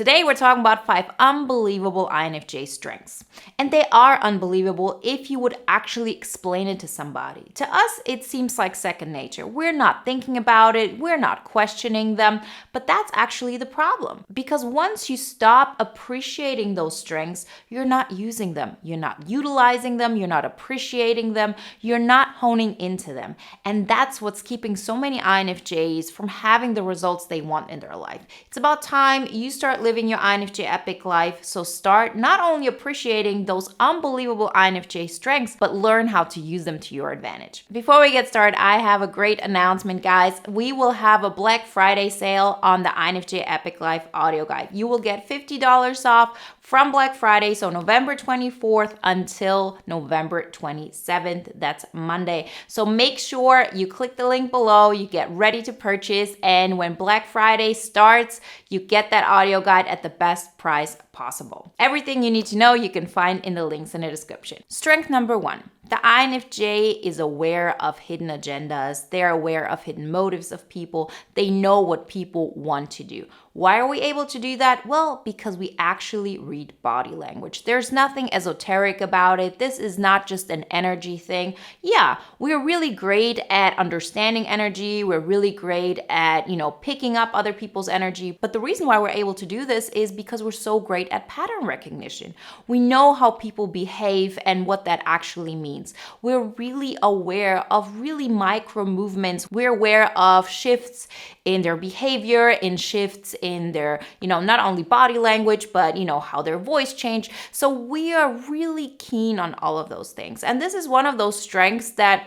Today, we're talking about 5 unbelievable INFJ strengths. And they are unbelievable if you would actually explain it to somebody. To us, it seems like second nature. We're not thinking about it, we're not questioning them, but that's actually the problem. Because once you stop appreciating those strengths, you're not using them, you're not utilizing them, you're not appreciating them, you're not honing into them. And that's what's keeping so many INFJs from having the results they want in their life. It's about time you start living your INFJ epic life. So start not only appreciating those unbelievable INFJ strengths, but learn how to use them to your advantage. Before we get started, I have a great announcement, guys. We will have a Black Friday sale on the INFJ Epic Life audio guide. You will get $50 off from Black Friday, so November 24th until November 27th. That's Monday. So make sure you click the link below, you get ready to purchase, and when Black Friday starts, you get that audio guide at the best price possible. Everything you need to know you can find in the links in the description. Strength number 1. The INFJ is aware of hidden agendas. They're aware of hidden motives of people. They know what people want to do. Why are we able to do that? Well, because we actually read body language. There's nothing esoteric about it. This is not just an energy thing. Yeah, we're really great at understanding energy. We're really great at, picking up other people's energy. But the reason why we're able to do this is because we're so great at pattern recognition. We know how people behave and what that actually means. We're really aware of really micro movements. We're aware of shifts in their behavior, in shifts in their, not only body language, but, how their voice changed. So we are really keen on all of those things. And this is one of those strengths that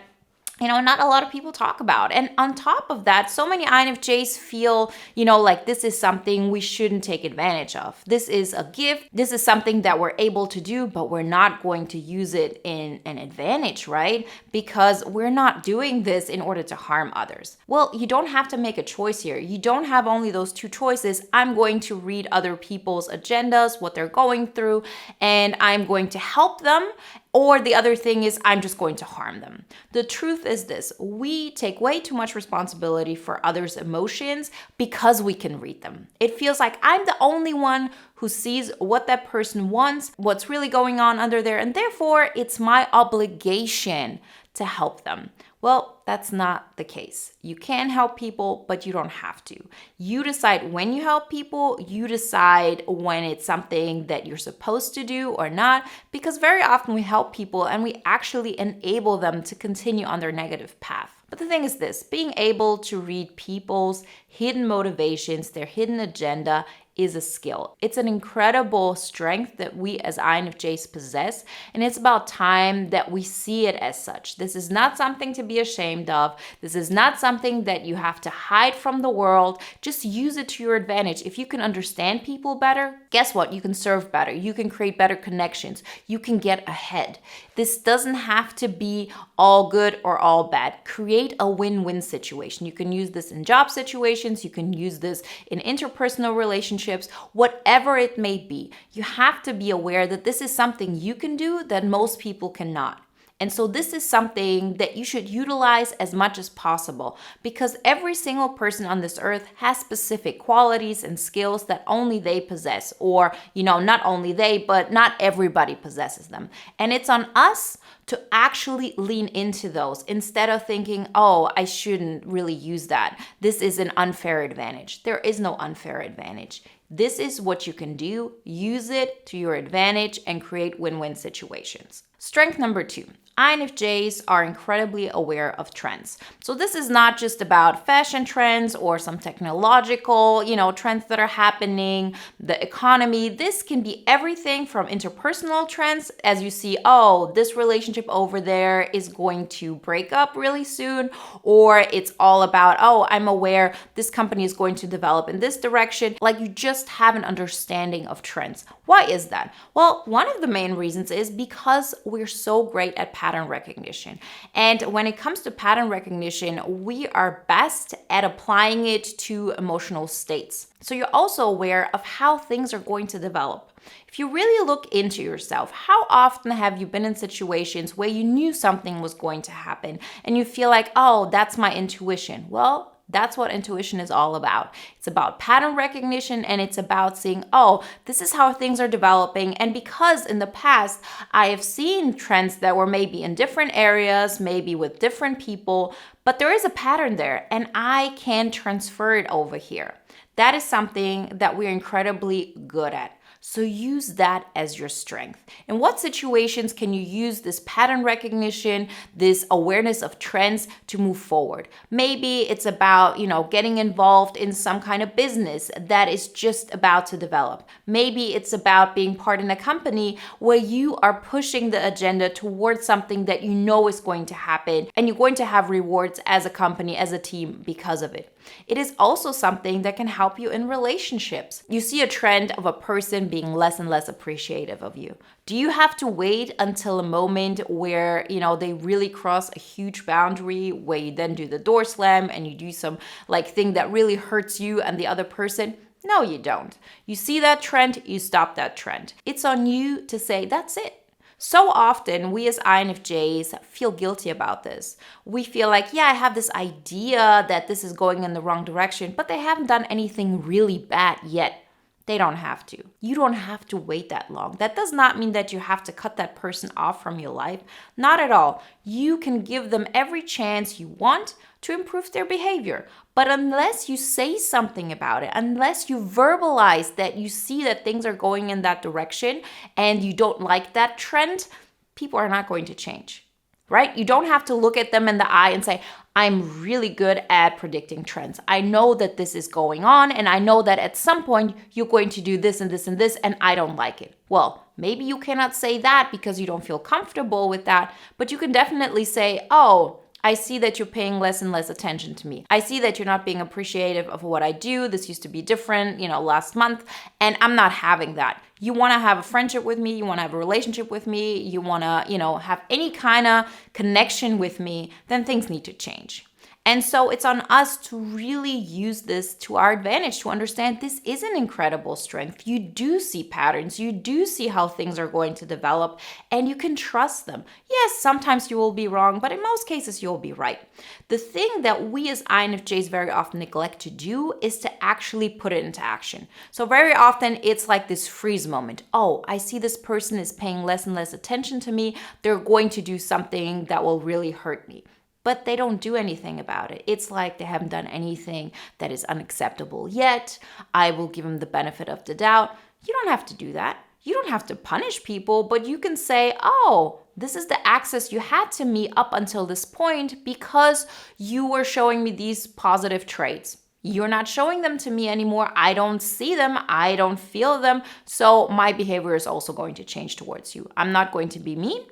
not a lot of people talk about. And on top of that, so many INFJs feel, like this is something we shouldn't take advantage of. This is a gift. This is something that we're able to do, but we're not going to use it in an advantage, right? Because we're not doing this in order to harm others. Well, you don't have to make a choice here. You don't have only those two choices. I'm going to read other people's agendas, what they're going through, and I'm going to help them. Or the other thing is I'm just going to harm them. The truth is this: we take way too much responsibility for others' emotions because we can read them. It feels like I'm the only one who sees what that person wants, what's really going on under there, and therefore it's my obligation to help them. Well, that's not the case. You can help people, but you don't have to. You decide when you help people, you decide when it's something that you're supposed to do or not, because very often we help people and we actually enable them to continue on their negative path. But the thing is this: being able to read people's hidden motivations, their hidden agenda, is a skill. It's an incredible strength that we as INFJs possess, and it's about time that we see it as such. This is not something to be ashamed of. This is not something that you have to hide from the world. Just use it to your advantage. If you can understand people better, guess what? You can serve better. You can create better connections. You can get ahead. This doesn't have to be all good or all bad. Create a win-win situation. You can use this in job situations. You can use this in interpersonal relationships. Whatever it may be, you have to be aware that this is something you can do that most people cannot. And so this is something that you should utilize as much as possible, because every single person on this earth has specific qualities and skills that only they possess, or, not only they, but not everybody possesses them. And it's on us to actually lean into those instead of thinking, oh, I shouldn't really use that. This is an unfair advantage. There is no unfair advantage. This is what you can do. Use it to your advantage and create win-win situations. Strength number 2. INFJs are incredibly aware of trends. So this is not just about fashion trends or some technological, trends that are happening, the economy. This can be everything from interpersonal trends, as you see, oh, this relationship over there is going to break up really soon, or it's all about, oh, I'm aware this company is going to develop in this direction. Like, you just have an understanding of trends. Why is that? Well, one of the main reasons is because we're so great at pattern recognition. And when it comes to pattern recognition, we are best at applying it to emotional states. So you're also aware of how things are going to develop. If you really look into yourself, how often have you been in situations where you knew something was going to happen and you feel like, oh, that's my intuition? Well, That's what intuition is all about. It's about pattern recognition, and it's about seeing, oh, this is how things are developing. And because in the past, I have seen trends that were maybe in different areas, maybe with different people, but there is a pattern there, and I can transfer it over here. That is something that we're incredibly good at. So use that as your strength. In what situations can you use this pattern recognition, this awareness of trends to move forward? Maybe it's about, getting involved in some kind of business that is just about to develop. Maybe it's about being part in a company where you are pushing the agenda towards something that you know is going to happen, and you're going to have rewards as a company, as a team because of it. It is also something that can help you in relationships. You see a trend of a person being less and less appreciative of you. Do you have to wait until a moment where, they really cross a huge boundary, where you then do the door slam and you do some thing that really hurts you and the other person? No, you don't. You see that trend, you stop that trend. It's on you to say, that's it. So often, we as INFJs feel guilty about this. We feel like, yeah, I have this idea that this is going in the wrong direction, but they haven't done anything really bad yet. They don't have to. You don't have to wait that long. That does not mean that you have to cut that person off from your life. Not at all. You can give them every chance you want to improve their behavior. But unless you say something about it, unless you verbalize that you see that things are going in that direction and you don't like that trend, people are not going to change, right? You don't have to look at them in the eye and say, I'm really good at predicting trends. I know that this is going on, and I know that at some point you're going to do this and this and this, and I don't like it. Well, maybe you cannot say that because you don't feel comfortable with that, but you can definitely say, oh, I see that you're paying less and less attention to me. I see that you're not being appreciative of what I do. This used to be different, last month, and I'm not having that. You want to have a friendship with me, you want to have a relationship with me, you want to, have any kind of connection with me, then things need to change. And so it's on us to really use this to our advantage, to understand this is an incredible strength. You do see patterns, you do see how things are going to develop, and you can trust them. Yes, sometimes you will be wrong, but in most cases you'll be right. The thing that we as INFJs very often neglect to do is to actually put it into action. So very often it's like this freeze moment. Oh, I see this person is paying less and less attention to me. They're going to do something that will really hurt me. But they don't do anything about it. It's like they haven't done anything that is unacceptable yet. I will give them the benefit of the doubt. You don't have to do that. You don't have to punish people, but you can say, oh, this is the access you had to me up until this point because you were showing me these positive traits. You're not showing them to me anymore. I don't see them. I don't feel them. So my behavior is also going to change towards you. I'm not going to be mean.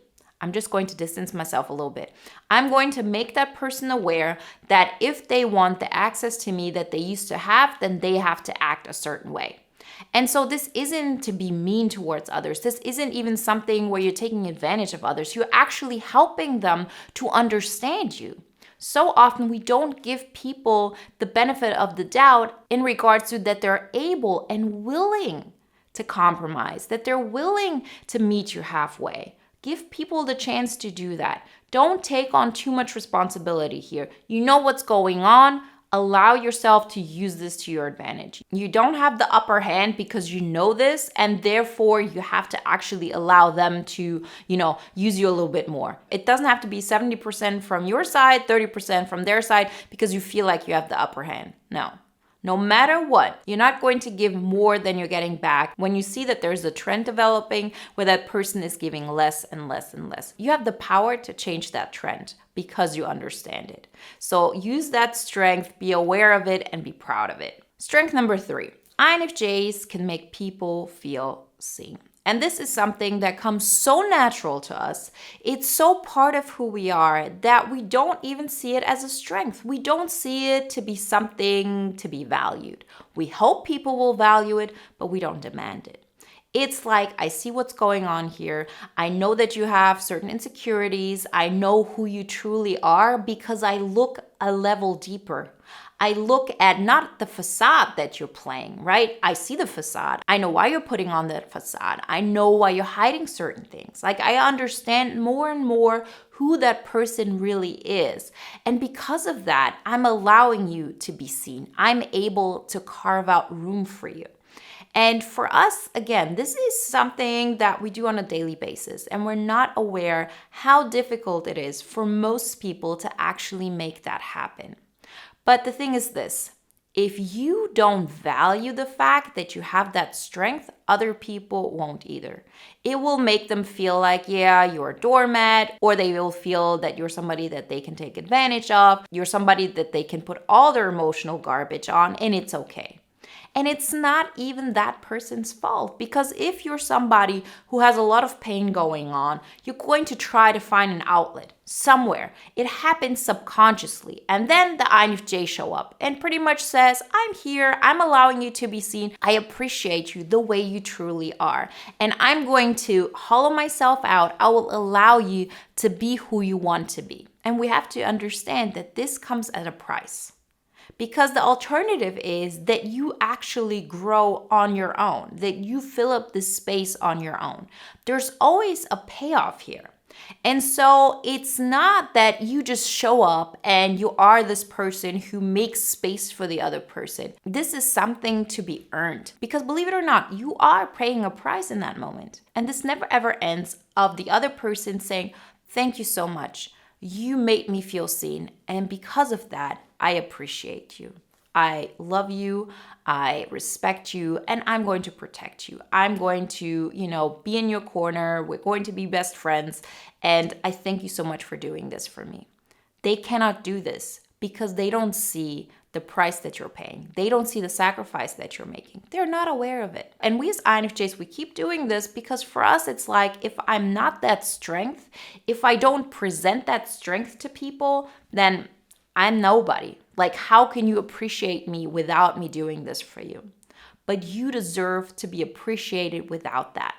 I'm just going to distance myself a little bit. I'm going to make that person aware that if they want the access to me that they used to have, then they have to act a certain way. And so this isn't to be mean towards others. This isn't even something where you're taking advantage of others. You're actually helping them to understand you. So often we don't give people the benefit of the doubt in regards to that they're able and willing to compromise, that they're willing to meet you halfway. Give people the chance to do that. Don't take on too much responsibility here. You know what's going on. Allow yourself to use this to your advantage. You don't have the upper hand because you know this, and therefore you have to actually allow them to, use you a little bit more. It doesn't have to be 70% from your side, 30% from their side because you feel like you have the upper hand. No. No matter what, you're not going to give more than you're getting back when you see that there's a trend developing where that person is giving less and less and less. You have the power to change that trend because you understand it. So use that strength, be aware of it, and be proud of it. Strength number 3, INFJs can make people feel seen. And this is something that comes so natural to us. It's so part of who we are that we don't even see it as a strength. We don't see it to be something to be valued. We hope people will value it, but we don't demand it. It's like, I see what's going on here. I know that you have certain insecurities. I know who you truly are because I look a level deeper. I look at not the facade that you're playing, right? I see the facade. I know why you're putting on that facade. I know why you're hiding certain things. Like I understand more and more who that person really is. And because of that, I'm allowing you to be seen. I'm able to carve out room for you. And for us, again, this is something that we do on a daily basis, and we're not aware how difficult it is for most people to actually make that happen. But the thing is this, if you don't value the fact that you have that strength, other people won't either. It will make them feel like, yeah, you're a doormat, or they will feel that you're somebody that they can take advantage of. You're somebody that they can put all their emotional garbage on, and it's okay. And it's not even that person's fault, because if you're somebody who has a lot of pain going on, you're going to try to find an outlet somewhere. It happens subconsciously. And then the INFJ show up and pretty much says, I'm here. I'm allowing you to be seen. I appreciate you the way you truly are. And I'm going to hollow myself out. I will allow you to be who you want to be. And we have to understand that this comes at a price. Because the alternative is that you actually grow on your own, that you fill up this space on your own. There's always a payoff here. And so it's not that you just show up and you are this person who makes space for the other person. This is something to be earned. Because believe it or not, you are paying a price in that moment. And this never ever ends of the other person saying, thank you so much. You made me feel seen. And because of that, I appreciate you. I love you. I respect you. And I'm going to protect you. I'm going to, be in your corner. We're going to be best friends. And I thank you so much for doing this for me. They cannot do this because they don't see the price that you're paying. They don't see the sacrifice that you're making. They're not aware of it. And we as INFJs, we keep doing this because for us, it's like, if I'm not that strength, if I don't present that strength to people, then I'm nobody. Like, how can you appreciate me without me doing this for you? But you deserve to be appreciated without that,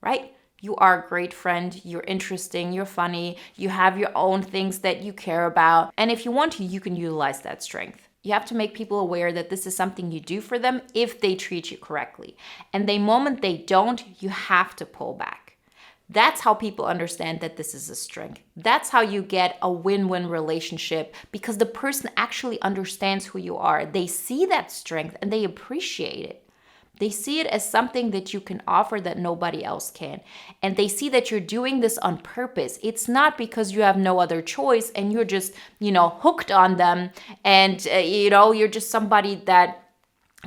right? You are a great friend, you're interesting, you're funny, you have your own things that you care about. And if you want to, you can utilize that strength. You have to make people aware that this is something you do for them if they treat you correctly. And the moment they don't, you have to pull back. That's how people understand that this is a strength. That's how you get a win-win relationship, because the person actually understands who you are. They see that strength and they appreciate it. They see it as something that you can offer that nobody else can. And they see that you're doing this on purpose. It's not because you have no other choice and you're just, hooked on them and, you're just somebody that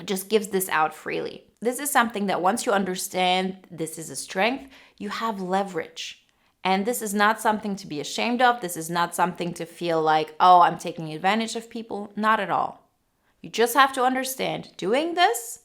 just gives this out freely. This is something that once you understand this is a strength, you have leverage. And this is not something to be ashamed of. This is not something to feel like, oh, I'm taking advantage of people. Not at all. You just have to understand doing this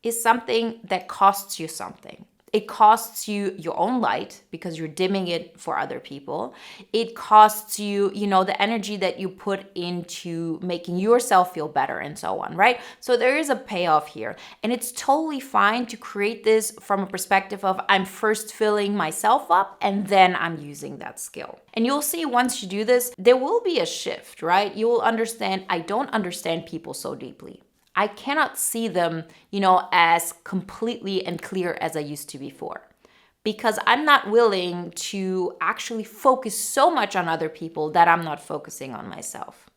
is something that costs you something. It costs you your own light because you're dimming it for other people. It costs you, the energy that you put into making yourself feel better and so on, right? So there is a payoff here. And it's totally fine to create this from a perspective of I'm first filling myself up and then I'm using that skill. And you'll see once you do this, there will be a shift, right? You will understand, I don't understand people so deeply. I cannot see them, as completely and clear as I used to before, because I'm not willing to actually focus so much on other people that I'm not focusing on myself.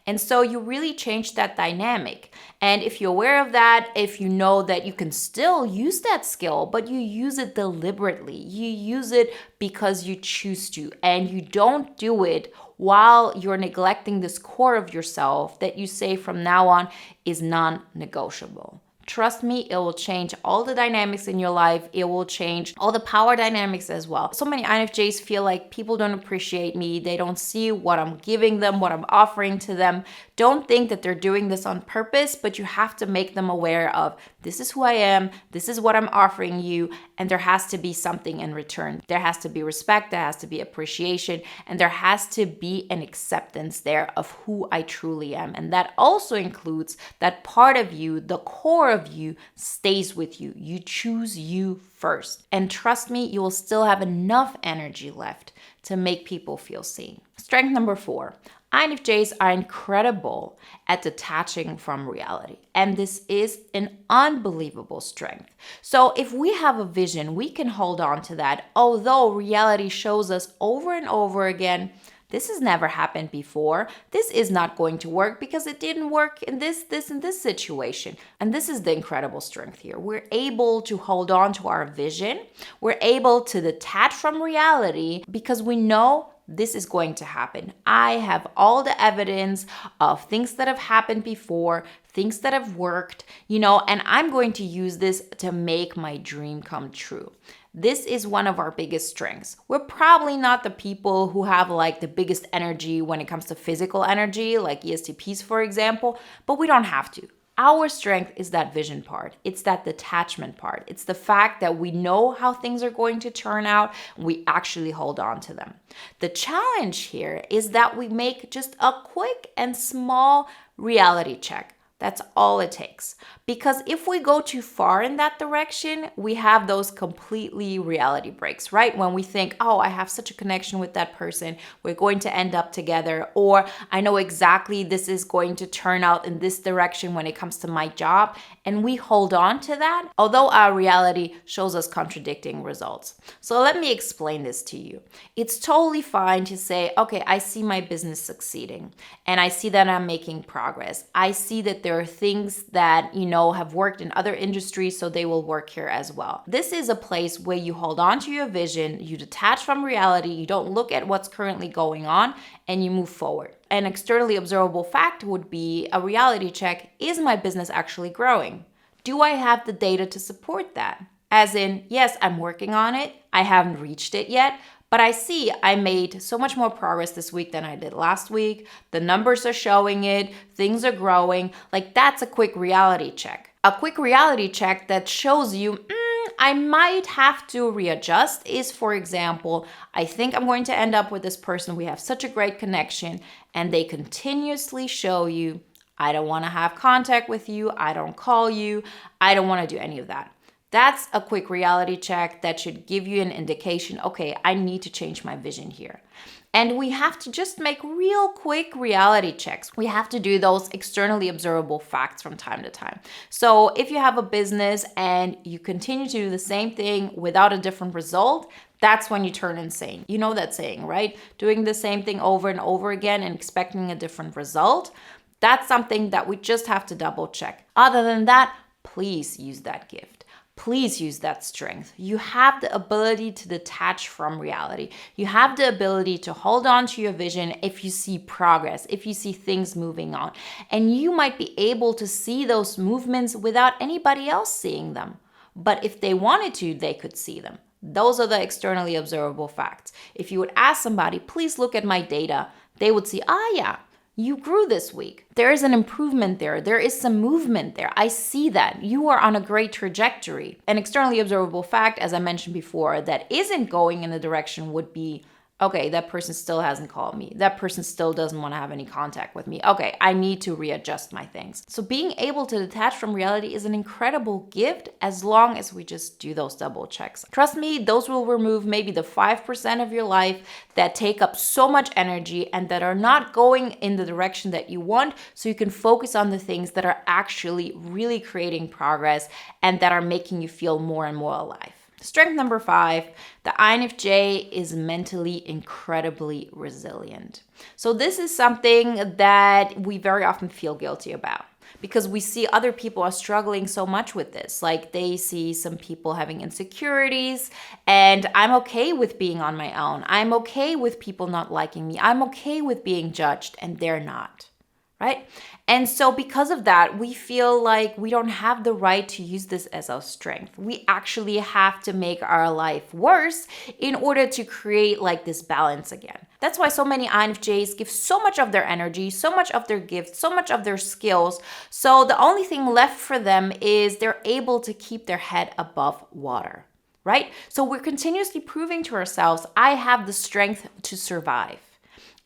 And so you really change that dynamic. And if you're aware of that, if you know that you can still use that skill, but you use it deliberately, you use it because you choose to, and you don't do it while you're neglecting this core of yourself that you say from now on is non-negotiable. Trust me, it will change all the dynamics in your life. It will change all the power dynamics as well. So many INFJs feel like people don't appreciate me. They don't see what I'm giving them, what I'm offering to them. Don't think that they're doing this on purpose, but you have to make them aware of this is who I am, this is what I'm offering you, and there has to be something in return. There has to be respect, there has to be appreciation, and there has to be an acceptance there of who I truly am. And that also includes that part of you, the core of you, stays with you. You choose you first. And trust me, you will still have enough energy left to make people feel seen. Strength number 4. INFJs are incredible at detaching from reality, and this is an unbelievable strength. So, if we have a vision, we can hold on to that, although reality shows us over and over again. This has never happened before. This is not going to work because it didn't work in and this situation. And this is the incredible strength here. We're able to hold on to our vision. We're able to detach from reality because we know this is going to happen. I have all the evidence of things that have happened before, things that have worked, and I'm going to use this to make my dream come true. This is one of our biggest strengths. We're probably not the people who have like the biggest energy when it comes to physical energy, like ESTPs, for example, but we don't have to. Our strength is that vision part. It's that detachment part. It's the fact that we know how things are going to turn out. We actually hold on to them. The challenge here is that we make just a quick and small reality check. That's all it takes. Because if we go too far in that direction, we have those completely reality breaks, right? When we think, oh, I have such a connection with that person, we're going to end up together, or I know exactly this is going to turn out in this direction when it comes to my job, and we hold on to that, although our reality shows us contradicting results. So let me explain this to you. It's totally fine to say, okay, I see my business succeeding, and I see that I'm making progress. I see that there are things that, have worked in other industries, so they will work here as well. This is a place where you hold on to your vision, you detach from reality, you don't look at what's currently going on, and you move forward. An externally observable fact would be a reality check. Is my business actually growing? Do I have the data to support that? As in, yes, I'm working on it. I haven't reached it yet, but I see I made so much more progress this week than I did last week. The numbers are showing it. Things are growing. Like, that's a quick reality check. A quick reality check that shows you, I might have to readjust is, for example, I think I'm going to end up with this person. We have such a great connection, and they continuously show you, I don't want to have contact with you. I don't call you. I don't want to do any of that. That's a quick reality check that should give you an indication, okay, I need to change my vision here. And we have to just make real quick reality checks. We have to do those externally observable facts from time to time. So if you have a business and you continue to do the same thing without a different result, that's when you turn insane. You know that saying, right? Doing the same thing over and over again and expecting a different result. That's something that we just have to double check. Other than that, please use that gift. Please use that strength. You have the ability to detach from reality. You have the ability to hold on to your vision if you see progress, if you see things moving on. And you might be able to see those movements without anybody else seeing them. But if they wanted to, they could see them. Those are the externally observable facts. If you would ask somebody, please look at my data, they would see, yeah, you grew this week. There is an improvement there. There is some movement there. I see that. You are on a great trajectory. An externally observable fact, as I mentioned before, that isn't going in the direction would be, okay, that person still hasn't called me. That person still doesn't want to have any contact with me. Okay, I need to readjust my things. So being able to detach from reality is an incredible gift as long as we just do those double checks. Trust me, those will remove maybe the 5% of your life that take up so much energy and that are not going in the direction that you want, so you can focus on the things that are actually really creating progress and that are making you feel more and more alive. Strength number 5, the INFJ is mentally incredibly resilient. So this is something that we very often feel guilty about because we see other people are struggling so much with this. Like they see some people having insecurities, and I'm okay with being on my own. I'm okay with people not liking me. I'm okay with being judged, and they're not. Right? And so because of that, we feel like we don't have the right to use this as our strength. We actually have to make our life worse in order to create like this balance again. That's why so many INFJs give so much of their energy, so much of their gifts, so much of their skills. So the only thing left for them is they're able to keep their head above water, right? So we're continuously proving to ourselves, I have the strength to survive.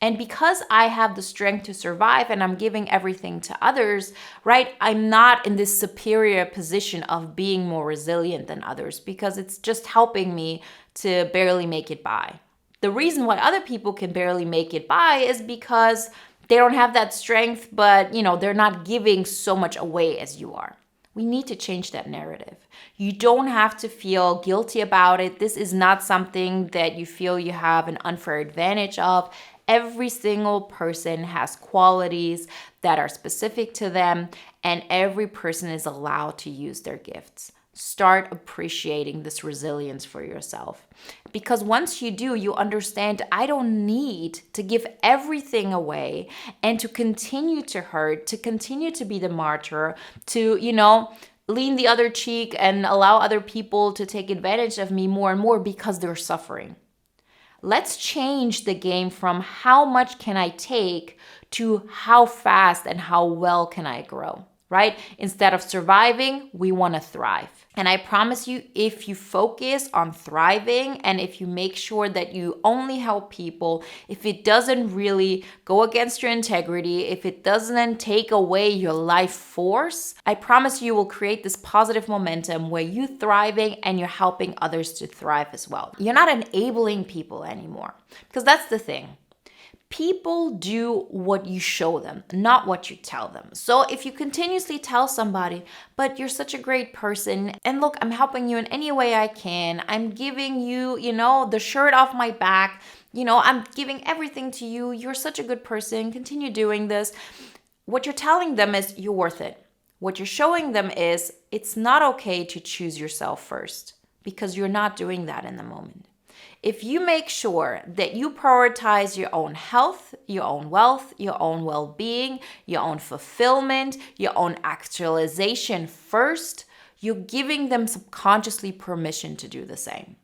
And because I have the strength to survive and I'm giving everything to others, right, I'm not in this superior position of being more resilient than others because it's just helping me to barely make it by. The reason why other people can barely make it by is because they don't have that strength, but they're not giving so much away as you are. We need to change that narrative. You don't have to feel guilty about it. This is not something that you feel you have an unfair advantage of. Every single person has qualities that are specific to them, and every person is allowed to use their gifts. Start appreciating this resilience for yourself. Because once you do, you understand I don't need to give everything away and to continue to hurt, to continue to be the martyr, to, lean the other cheek and allow other people to take advantage of me more and more because they're suffering. Let's change the game from how much can I take to how fast and how well can I grow, right? Instead of surviving, we want to thrive. And I promise you, if you focus on thriving and if you make sure that you only help people, if it doesn't really go against your integrity, if it doesn't take away your life force, I promise you will create this positive momentum where you're thriving and you're helping others to thrive as well. You're not enabling people anymore, because that's the thing. People do what you show them, not what you tell them. So if you continuously tell somebody, but you're such a great person, and look, I'm helping you in any way I can, I'm giving you, the shirt off my back, I'm giving everything to you, you're such a good person, continue doing this. What you're telling them is you're worth it. What you're showing them is it's not okay to choose yourself first, because you're not doing that in the moment. If you make sure that you prioritize your own health, your own wealth, your own well-being, your own fulfillment, your own actualization first, you're giving them subconsciously permission to do the same.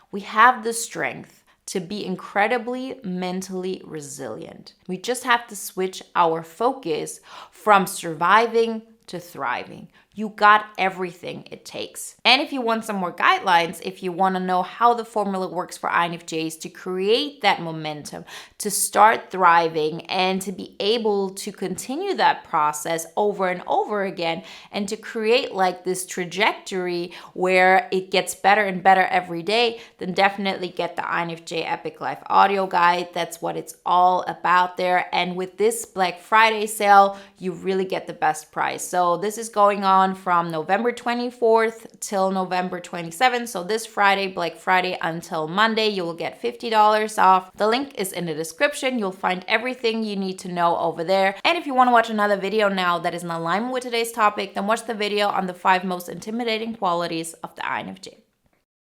We have the strength to be incredibly mentally resilient. We just have to switch our focus from surviving to thriving. You got everything it takes. And if you want some more guidelines, if you want to know how the formula works for INFJs to create that momentum, to start thriving and to be able to continue that process over and over again and to create like this trajectory where it gets better and better every day, then definitely get the INFJ Epic Life audio guide. That's what it's all about there. And with this Black Friday sale, you really get the best price. So this is going on from November 24th till November 27th. So this Friday, Black Friday until Monday, you will get $50 off. The link is in the description. You'll find everything you need to know over there. And if you want to watch another video now that is in alignment with today's topic, then watch the video on the 5 most intimidating qualities of the INFJ.